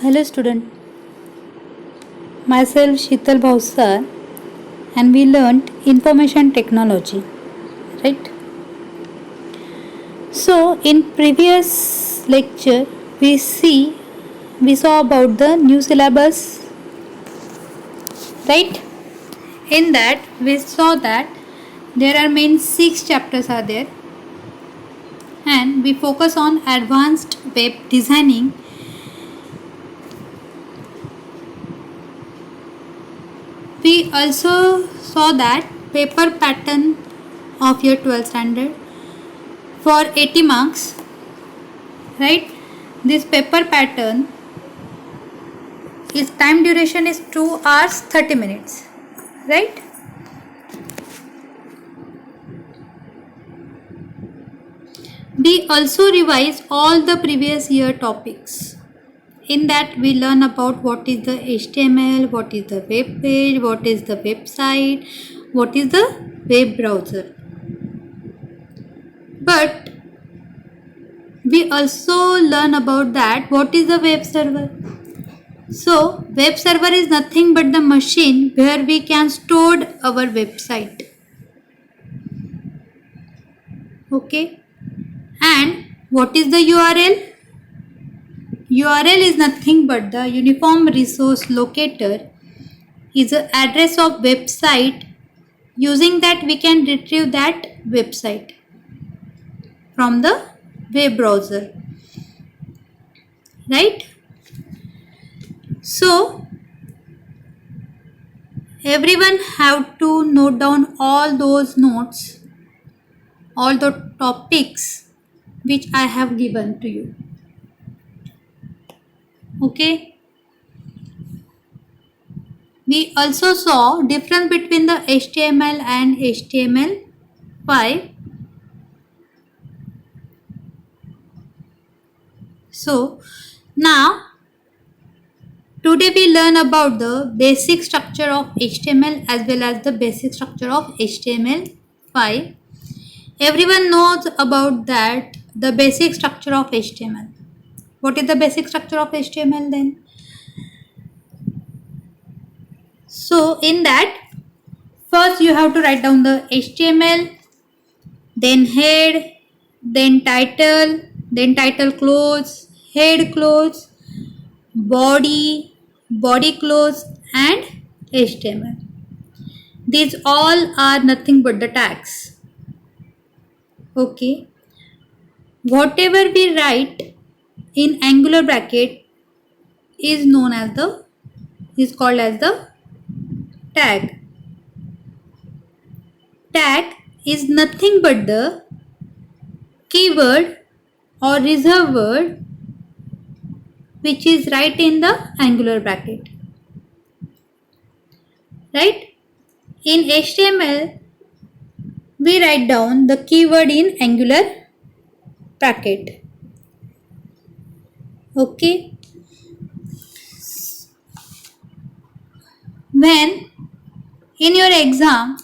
Hello student, myself Sheetal Bhausar and we learnt information technology, right? So in previous lecture we saw about the new syllabus, right? In that we saw that there are main 6 chapters are there and we focus on advanced web designing. We also saw that paper pattern of your 12th standard for 80 marks, right? This paper pattern, its time duration is 2 hours 30 minutes, right? We also revise all the previous year topics. In that we learn about what is the HTML, what is the web page, what is the website, what is the web browser. But we also learn about that what is the web server. So web server is nothing but the machine where we can store our website. Okay. And what is the URL? URL is nothing but the uniform resource locator, is the address of website. Using that we can retrieve that website from the web browser, right? So everyone have to note down all those notes, all the topics which I have given to you. Okay. We also saw difference between the HTML and HTML5. So now today we learn about the basic structure of HTML as well as the basic structure of HTML5. Everyone knows about that, the basic structure of HTML. What is the basic structure of HTML then? So in that, first you have to write down the HTML, then head, then title clothes, head clothes, body clothes and HTML. These all are nothing but the tags. Okay. Whatever we write in angular bracket is called as the tag. Tag is nothing but the keyword or reserved word which is right in the angular bracket, right? In HTML we write down the keyword in angular bracket. Okay. When in your exam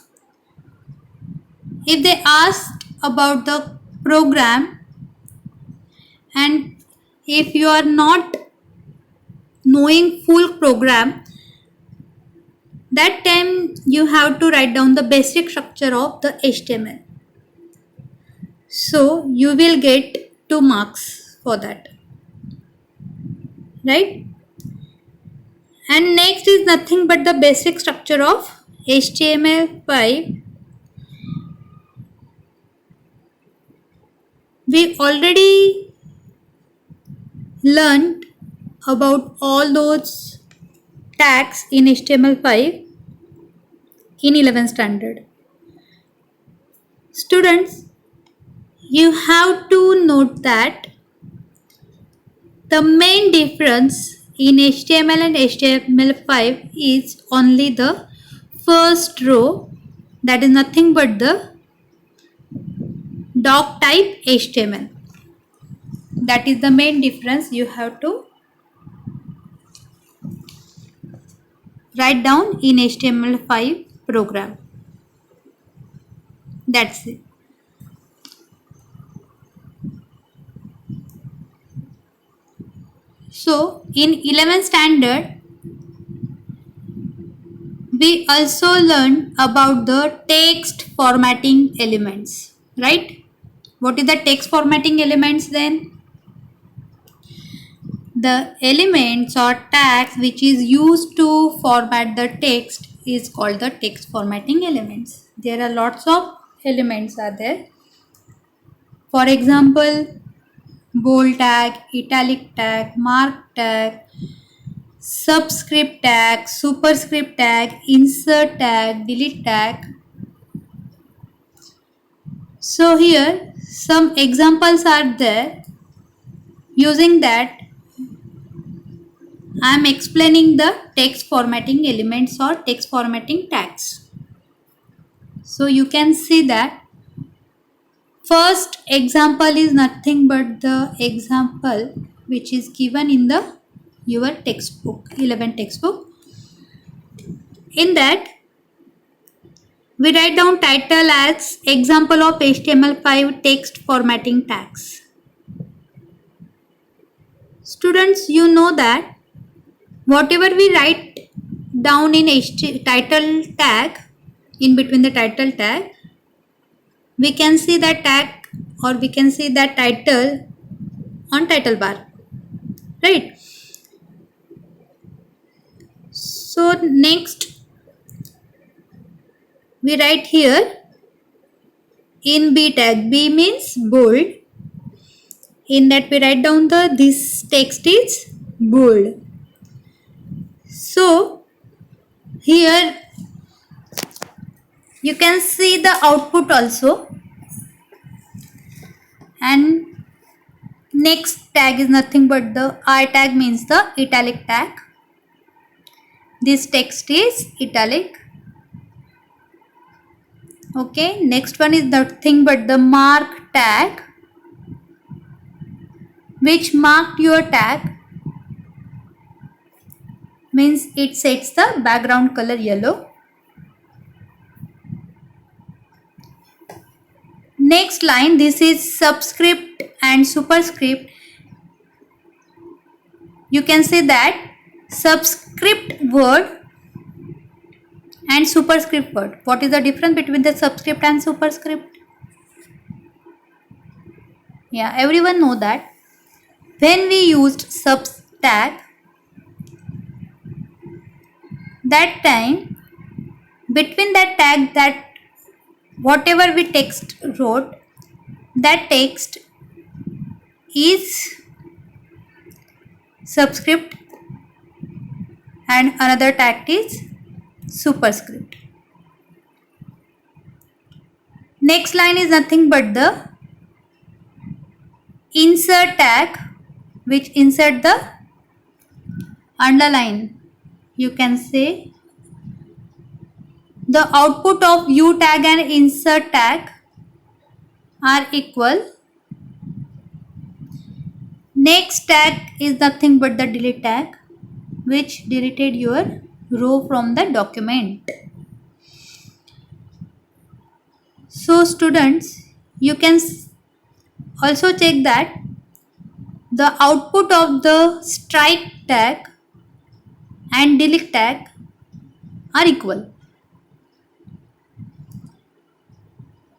if they ask about the program and if you are not knowing full program, that time you have to write down the basic structure of the HTML. So you will get 2 marks for that, right? And next is nothing but the basic structure of HTML5. We already learned about all those tags in HTML5 in 11th standard. Students, you have to note that the main difference in HTML and HTML5 is only the first row, that is nothing but the doc type HTML. That is the main difference you have to write down in HTML5 program. That's it. So in 11th standard, we also learned about the text formatting elements, right? What is the text formatting elements then? The elements or tags which is used to format the text is called the text formatting elements. There are lots of elements are there. For example, bold tag, italic tag, mark tag, subscript tag, superscript tag, insert tag, delete tag. So here some examples are there. Using that, I am explaining the text formatting elements or text formatting tags. So you can see that first example is nothing but the example which is given in the your textbook, 11 textbook. In that, we write down title as example of HTML5 text formatting tags. Students, you know that whatever we write down in title tag, in between the title tag, we can see that tag or we can see that title on title bar, right? So next we write here in B tag. B means bold. In that we write down this text is bold. So here you can see the output also, and next tag is nothing but the I tag, means the italic tag. This text is italic. Okay, next one is nothing but the mark tag, which marked your tag, means it sets the background color yellow. Next line, this is subscript and superscript. You can say that subscript word and superscript word. What is the difference between the subscript and superscript? Yeah, everyone know that when we used subs tag, that time between that tag, that whatever we text wrote, that text is subscript and another tag is superscript. Next line is nothing but the insert tag, which insert the underline. You can say the output of U tag and insert tag are equal. Next tag is nothing but the delete tag, which deleted your row from the document. So students, you can also check that the output of the strike tag and delete tag are equal.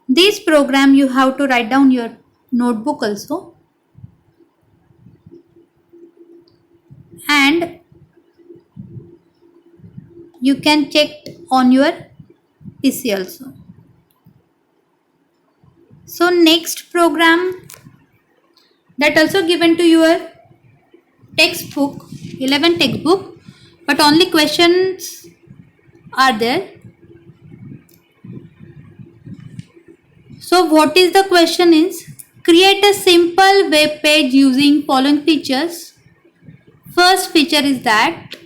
This program you have to write down your notebook also, and you can check on your PC also. So next program that also given to your textbook, 11 textbook, but only questions are there. So what is the question is, create a simple web page using following features. First feature is that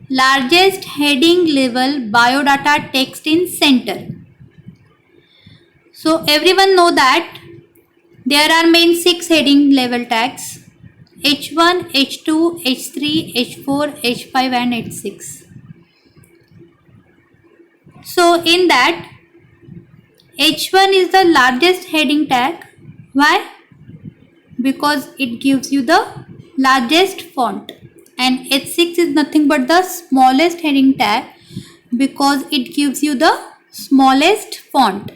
largest heading level biodata text in center. So everyone know that there are main 6 heading level tags: H1, H2, H3, H4, H5 and H6. So in that, H1 is the largest heading tag. Why? Because it gives you the largest font. and H6 is nothing but the smallest heading tag because it gives you the smallest font.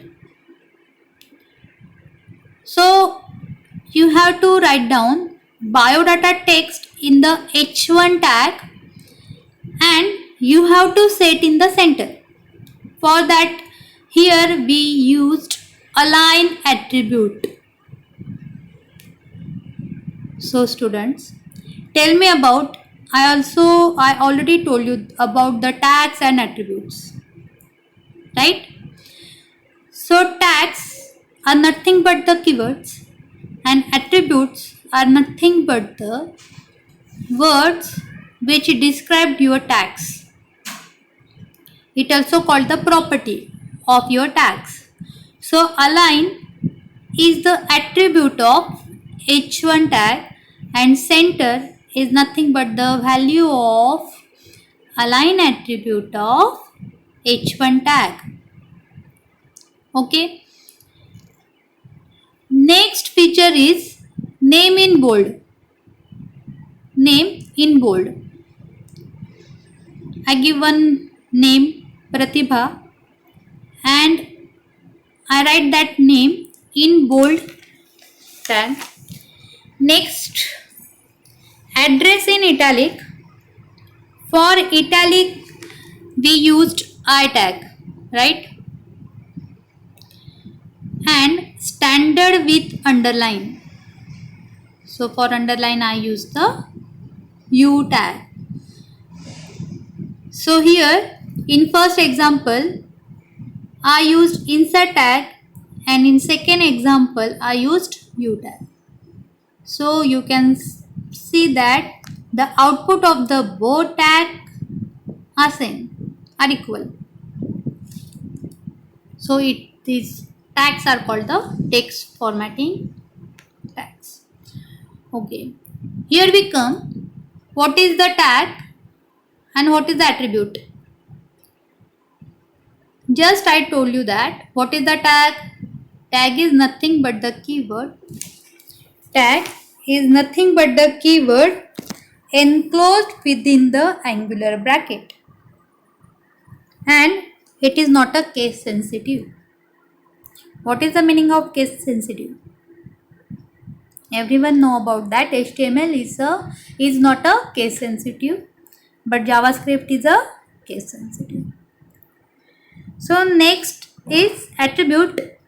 So you have to write down biodata text in the H1 tag and you have to set in the center. For that, here we used align attribute. So students, tell me about, I already told you about the tags and attributes, right? So tags are nothing but the keywords and attributes are nothing but the words which describe your tags. It also called the property of your tags. So align is the attribute of H1 tag and center is nothing but the value of align attribute of H1 tag. Okay. Next feature is name in bold. Name in bold. I give one name Pratibha and I write that name in bold tag. Next, address in italic. For italic we used I tag, right? And standard with underline. So for underline I use the U tag. So here in first example I used insert tag and in second example I used U tag. So you can see that the output of the both tag are same, are equal. So these tags are called the text formatting tags. Okay, here we come. What is the tag and what is the attribute? Just I told you that. What is the tag? Tag is nothing but the keyword. Tag is nothing but the keyword enclosed within the angular bracket. And it is not a case sensitive. What is the meaning of case sensitive? Everyone know about that. HTML is not a case sensitive, but JavaScript is a case sensitive. So next is attribute.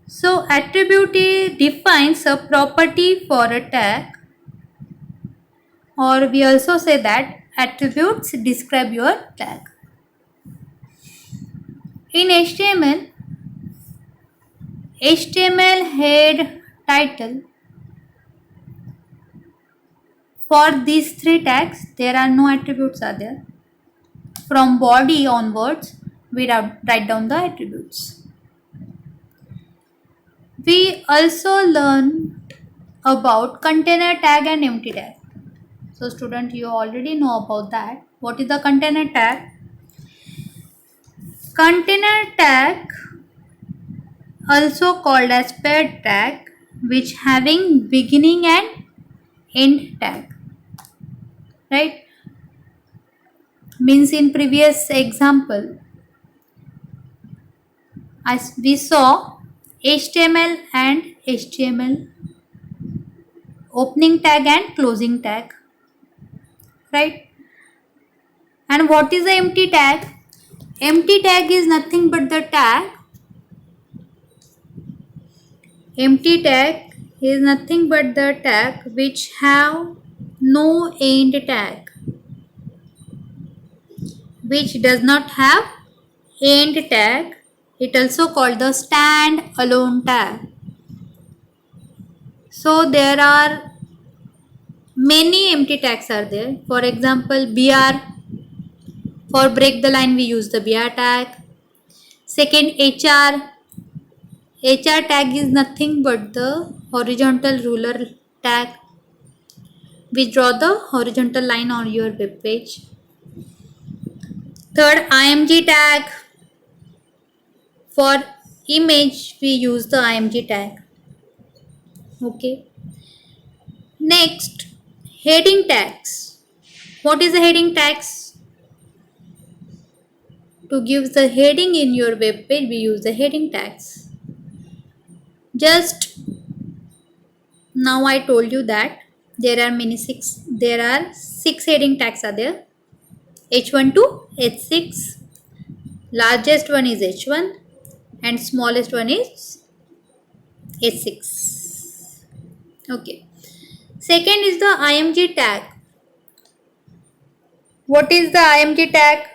So attribute defines a property for a tag, or we also say that attributes describe your tag. In HTML head title. For these three tags, there are no attributes are there. From body onwards, we write down the attributes. We also learn about container tag and empty tag. So student, you already know about that. What is the container tag? Container tag, also called as paired tag, which having beginning and end tag, right? Means in previous example, as we saw HTML and HTML, opening tag and closing tag, right? And what is the empty tag? Empty tag is nothing but the tag. Empty tag is nothing but the tag which have no end tag, which does not have end tag. It also called the stand alone tag. So there are many empty tags are there. For example, BR. For break the line we use the BR tag. Second, HR. HR tag is nothing but the horizontal ruler tag. We draw the horizontal line on your web page. Third, IMG tag. For image we use the IMG tag. Okay. Next, heading tags. What is the heading tags? To give the heading in your web page, we use the heading tags. Just now I told you that there are six heading tags are there. H1 to H6. Largest one is H1 and smallest one is H6. Okay. Second is the IMG tag. What is the IMG tag?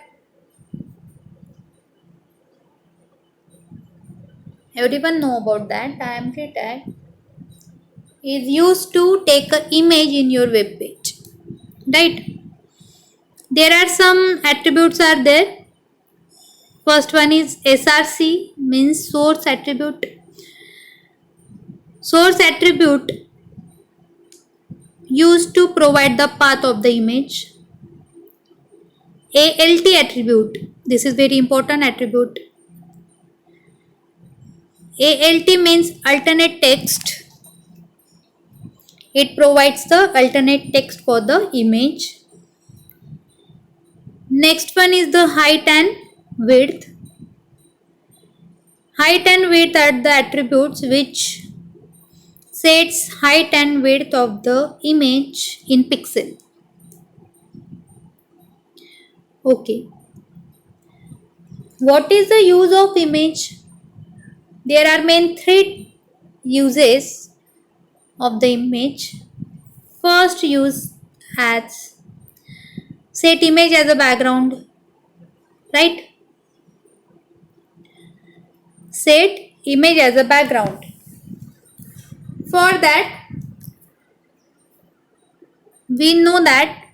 Everyone know about that. IMG tag is used to take an image in your web page. Right? There are some attributes are there. First one is SRC, means source attribute. Source attribute used to provide the path of the image. ALT attribute, this is very important attribute. ALT means alternate text. It provides the alternate text for the image. Next one is the height and width. Height and width are the attributes which sets height and width of the image in pixel. Okay. What is the use of image? There are main three uses of the image. First use as set image as a background, right? Set image as a background. For that, we know that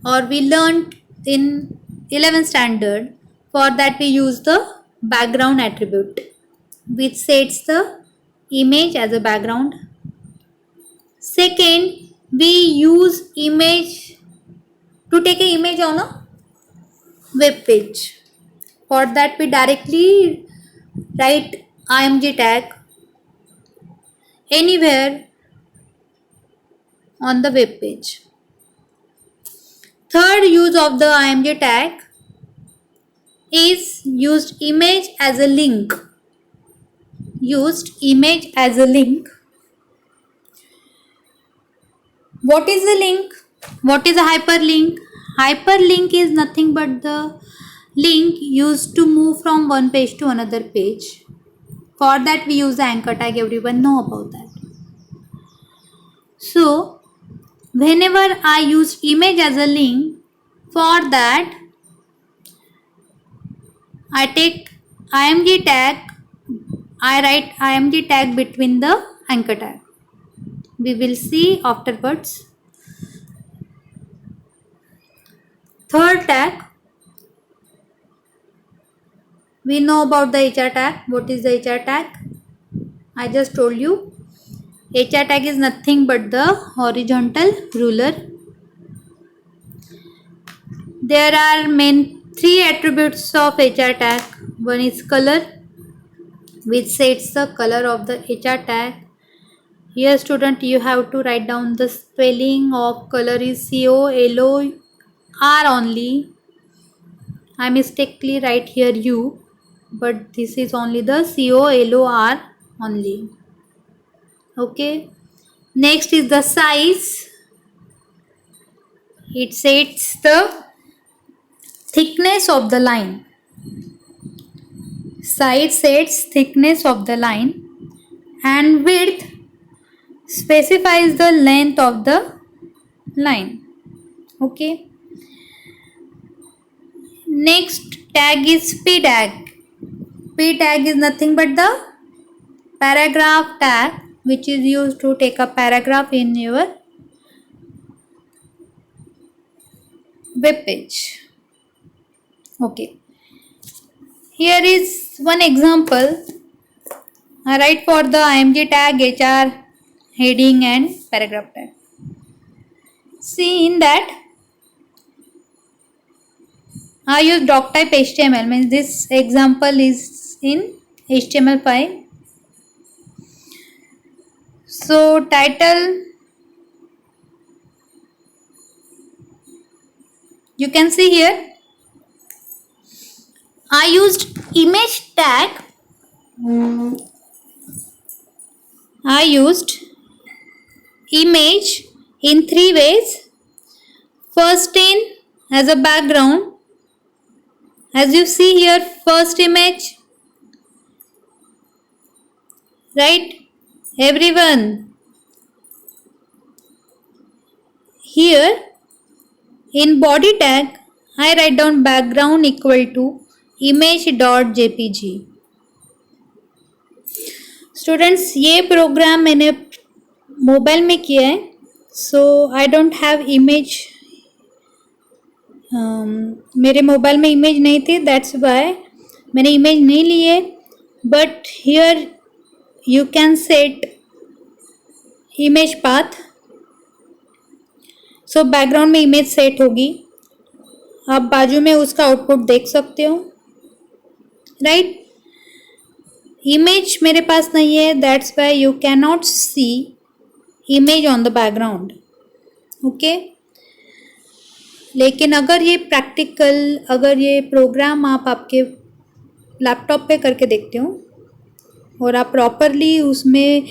or we learned in 11th standard. For that we use the background attribute which sets the image as a background. Second, we use image to take an image on a web page. For that we directly write IMG tag anywhere on the web page. Third use of the IMG tag is used image as a link. Used image as a link. What is the link? What is a hyperlink? Hyperlink is nothing but the link used to move from one page to another page. For that we use the anchor tag. Everyone know about that. So whenever I use image as a link, for that I take IMG tag. I write IMG tag between the anchor tag. We will see afterwards. Third tag, we know about the HR tag. What is the HR tag? I just told you. HR tag is nothing but the horizontal ruler. There are main three attributes of HR tag. One is color, which sets the color of the HR tag. Here student, you have to write down the spelling of color is COLOR only. I mistakenly write here U, but this is only the COLOR only. Okay. Next is the size. It sets the thickness of the line. Size sets thickness of the line, and width specifies the length of the line. Okay. Next tag is P tag. P tag is nothing but the paragraph tag which is used to take a paragraph in your web page. Okay. Here is one example. I write for the IMG tag, HR, heading and paragraph tag. See in that I use doctype HTML, means this example is in HTML5. So title You can see here I used image tag. I used image in three ways. First in as a background. As you see here, first image, right? Everyone. Here in body tag, I write down background equal to image.jpg. Students ये programme मैंने mobile में किया है, सो I don't have image. मेरे mobile में image नहीं थी, that's why मैंने इमेज नहीं ली है. But here you can set image path. So background में इमेज सेट होगी. आप बाजू में उसका आउटपुट देख सकते हो, राइट. इमेज मेरे पास नहीं है, that's why you can not see image on the background. Okay. लेकिन अगर ये प्रैक्टिकल, अगर ये प्रोग्राम आप आपके लैपटॉप पे करके देखते हो और आप प्रॉपरली उसमें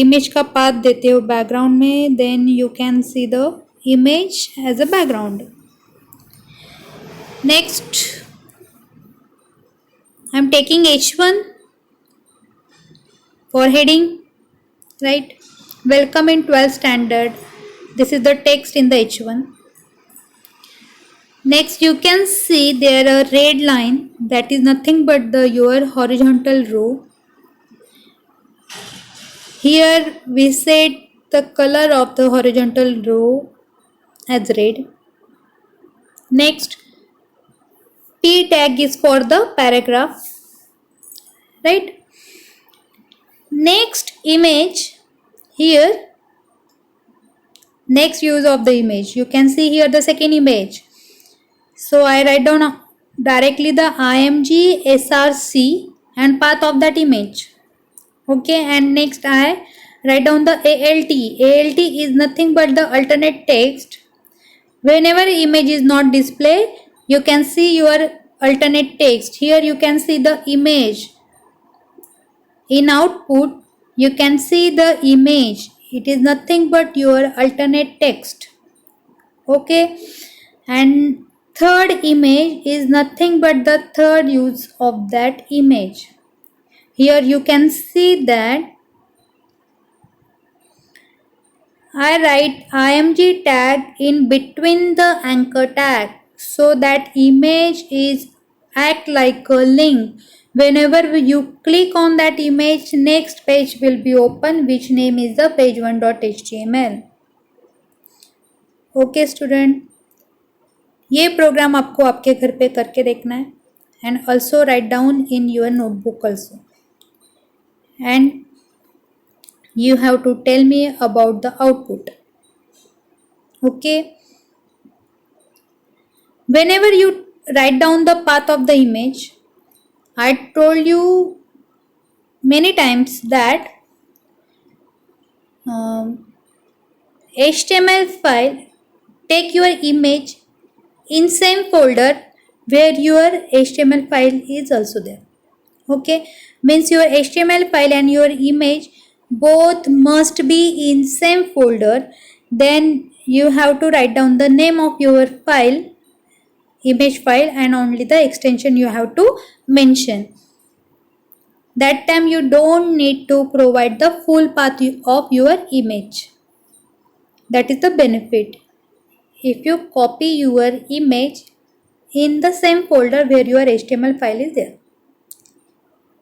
इमेज का पाथ देते हो बैकग्राउंड में, then you can see the image as a background. Next I am taking H1 for heading, right? Welcome in 12th standard. This is the text in the H1. Next you can see there a red line, that is nothing but the your horizontal row. Here we set the color of the horizontal row as red. Next P tag is for the paragraph, right? Next image, here next use of the image, you can see here the second image. So I write down directly the img src and path of that image. Okay. And next I write down the alt. Alt is nothing but the alternate text. Whenever image is not displayed, you can see your alternate text. Here you can see the image. In output, you can see the image. It is nothing but your alternate text. Okay. And third image is nothing but the third use of that image. Here you can see that I write img tag in between the anchor tag, so that image is act like a link. Whenever you click on that image, next page will be open, which name is the page1.html. Okay student, ये programme आपको आपके घर पे करके देखना है, and also write down in your notebook also, and you have to tell me about the output. Okay. Whenever you write down the path of the image, I told you many times that HTML file, take your image in same folder where your HTML file is also there. Okay. Means your HTML file and your image both must be in same folder. Then you have to write down the name of your file, image file, and only the extension you have to mention. That time you don't need to provide the full path of your image. That is the benefit. If you copy your image in the same folder where your HTML file is there.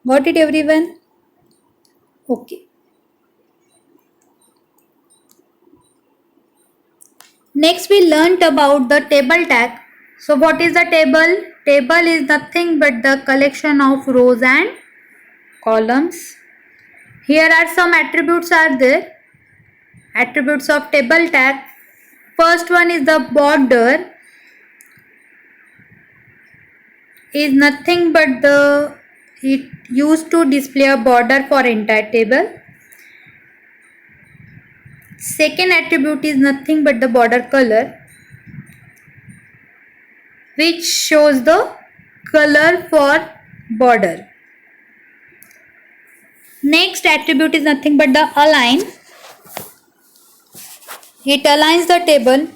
Got it everyone? Okay. Next we learnt about the table tag. So what is the table? Table is nothing but the collection of rows and columns. Here are some attributes are there. Attributes of table tag. First one is the border. Is nothing but it used to display a border for entire table. Second attribute is nothing but the border color. which shows the color for border. Next attribute is nothing but the align. It aligns the table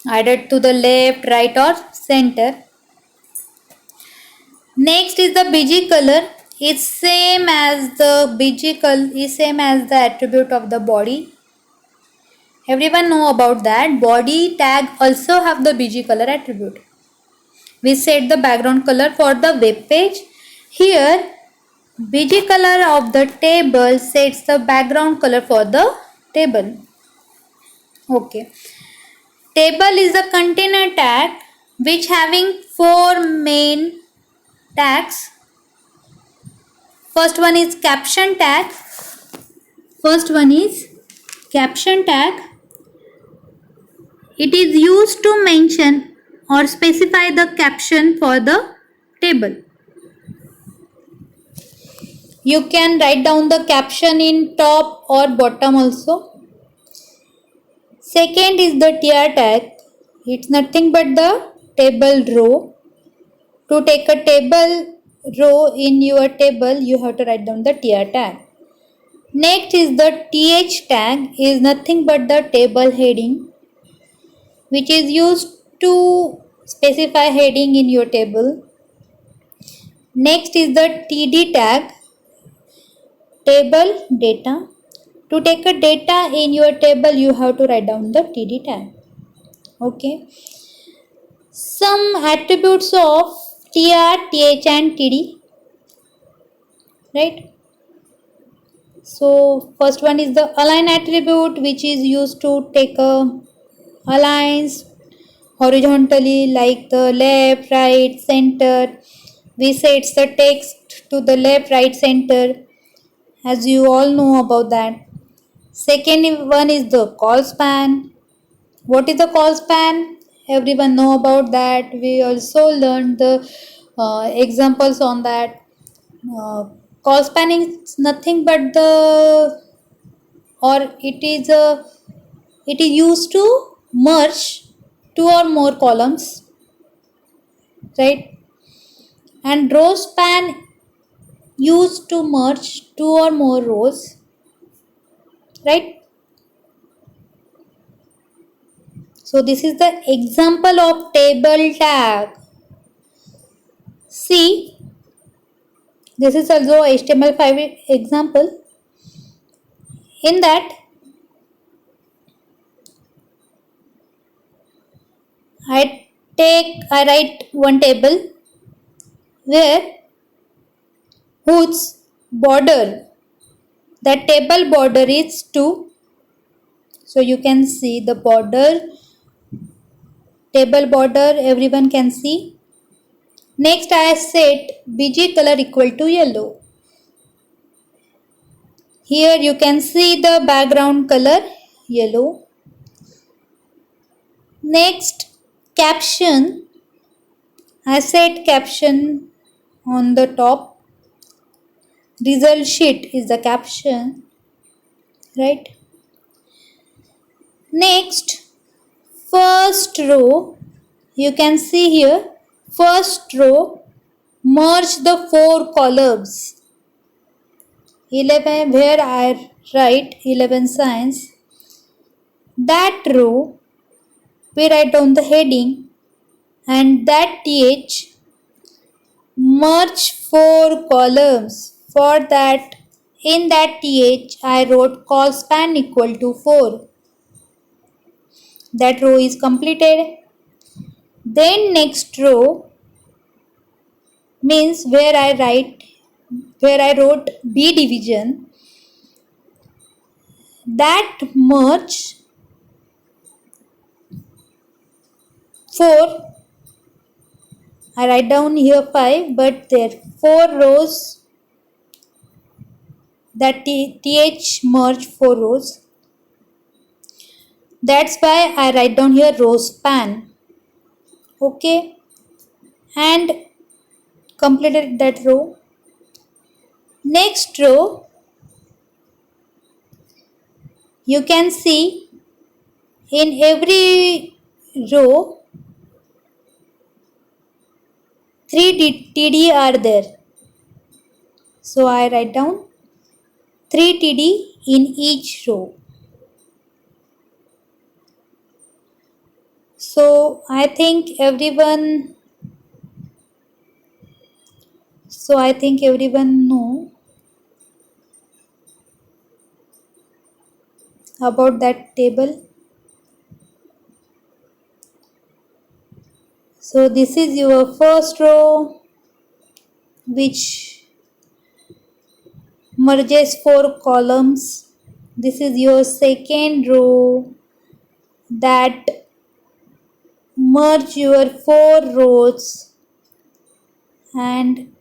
either to the left, right or center. Next is the bg color. It's same as the bg color is same as the attribute of the body. Everyone know about that. Body tag also have the bg color attribute. We set the background color for the web page. Here bg color of the table sets the background color for the table. Okay. Table is a container tag which having four main tags. First one is caption tag. It is used to mention or specify the caption for the table. You can write down the caption in top or bottom also. Second is the tr tag. It's nothing but the table row. To take a table row in your table, you have to write down the tr tag. Next is the th tag, is nothing but the table heading, which is used to specify heading in your table. Next is the td tag, table data. To take a data in your table, you have to write down the td tag. Okay. Some attributes of tr, th and td. Right. So first one is the align attribute, which is used to take a aligns horizontally like the left, right, center. We set the text to the left, right, center, as you all know about that. Second one is the call span. What is the call span? Everyone know about that. We also learned the examples on that. Call span is nothing but the or it is used to merge two or more columns, right? And row span used to merge two or more rows, right? So this is the example of table tag. See, this is also HTML5 example. In that, I write one table where whose border, the table border is 2. So you can see the border, table border, everyone can see. Next I set bg color equal to yellow. Here you can see the background color yellow. Next caption, I set caption on the top. Result sheet is the caption, right? Next first row, you can see here first row merge the 4 columns. 11 where I write 11 science. That row we write down the heading, and that th merge 4 columns. For that, in that th I wrote call span equal to 4. That row is completed. Then next row means where I wrote b division, that merge 4. I write down here 5, but there 4 rows, that th merge 4 rows. That's why I write down here row span. Okay, and completed that row. Next row, you can see in every row TD are there. So I write down 3 TD in each row. So I think everyone know about that table. So this is your first row, which merges 4 columns. This is your second row that merge your 4 rows, and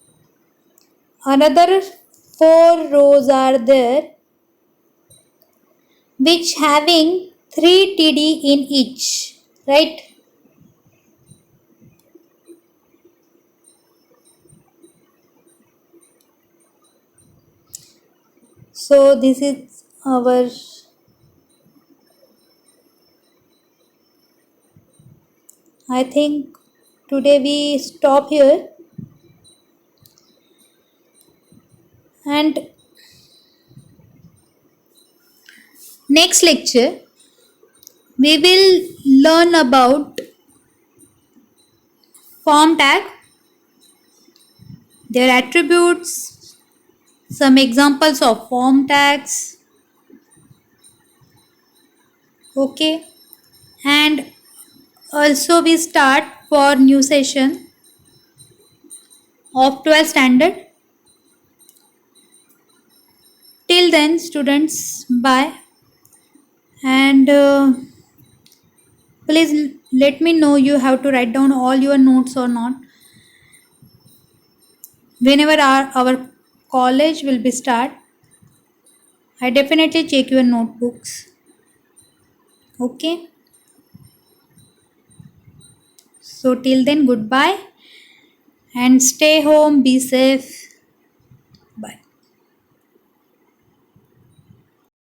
another 4 rows are there which having 3 TD in each, right? So this is our I think today we stop here, and next lecture we will learn about form tag, their attributes, some examples of form tags. Okay, and also we start for new session of 12th standard. Till then, students, bye, and please let me know you have to write down all your notes or not. Whenever our college will be start, I definitely check your notebooks. Okay, so till then, goodbye and stay home, be safe.